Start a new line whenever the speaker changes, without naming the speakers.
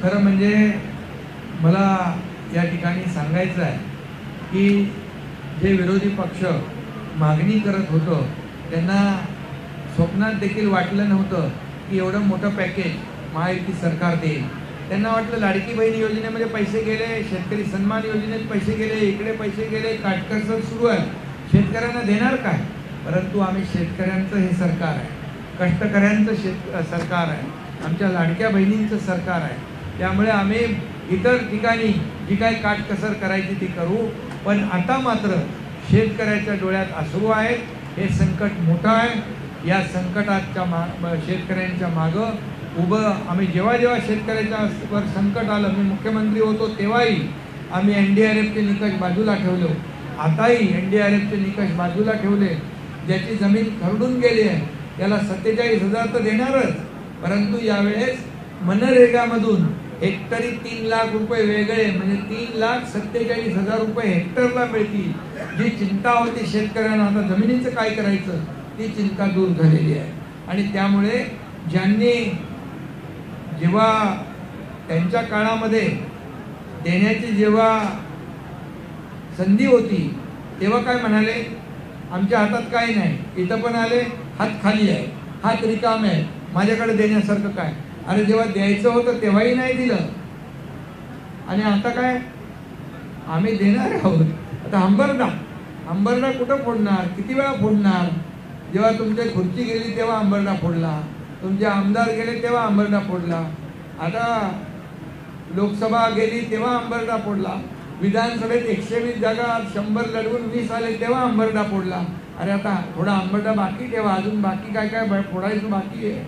खरं म्हणजे मला या ठिकाणी सांगायचं आहे की जे विरोधी पक्ष मागणी करत होतं त्यांना स्वप्नात देखील वाटलं नव्हतं की एवढं मोठं पॅकेज महायुती सरकार देईल. त्यांना वाटलं लाडकी बहीण योजनेमध्ये पैसे गेले, शेतकरी सन्मान योजनेत पैसे गेले, इकडे पैसे गेले, काटकसर सुरू आहे, शेतकऱ्यांना देणार काय. परंतु आम्ही शेतकऱ्यांचं हे सरकार आहे, कष्टकऱ्यांचं सरकार आहे, आमच्या लाडक्या बहिणींचं सरकार आहे. त्यामुळे आम्ही इतर ठिकाणी जी काय काटकसर करायची ती करू, पण आता मात्र शेतकऱ्याच्या डोळ्यात अश्रू आहेत. हे संकट मोठं आहे. या संकटाच्या शेतकऱ्यांच्या मागं उभं आम्ही जेव्हा शेतकऱ्याच्या वर संकट आलं, मी मुख्यमंत्री होतो तेव्हाही आम्ही NDRFचे निकष बाजूला ठेवलो, आताही NDRFचे निकष बाजूला ठेवले. ज्याची जमीन खरडून गेली आहे त्याला 47,000 तर देणारच, परंतु यावेळेस मनरेगामधून हेक्टरी 3 लाख रुपये वेगळे, म्हणजे 3,47,000 रुपये हेक्टरला मिळतील. जी चिंता होती शेतकऱ्यांना आता जमिनीचं काय करायचं ती चिंता दूर झालेली आहे. आणि त्यामुळे ज्यांनी जेव्हा त्यांच्या काळामध्ये देण्याची जेव्हा संधी होती तेव्हा काय म्हणाले, आमच्या हातात काही नाही. इथं पण आले, हात खाली आहे, हात रिकामे आहे, माझ्याकडे देण्यासारखं काय. अरे जेव्हा द्यायचं होतं तेव्हाही नाही दिलं, आणि आता काय आम्ही देणार आहोत. आता अंबरडा कुठं फोडणार, किती वेळा फोडणार. जेव्हा तुमच्या खुर्ची गेली तेव्हा अंबरडा फोडला, तुमचे आमदार गेले तेव्हा अंबरडा फोडला, आता लोकसभा गेली तेव्हा अंबरडा फोडला, विधानसभेत 120 जागा 100 लढवून 20 आले तेव्हा अंबरडा फोडला. अरे आता थोडा अंबरडा बाकी ठेवा, अजून बाकी काय काय फोडायचं बाकी आहे.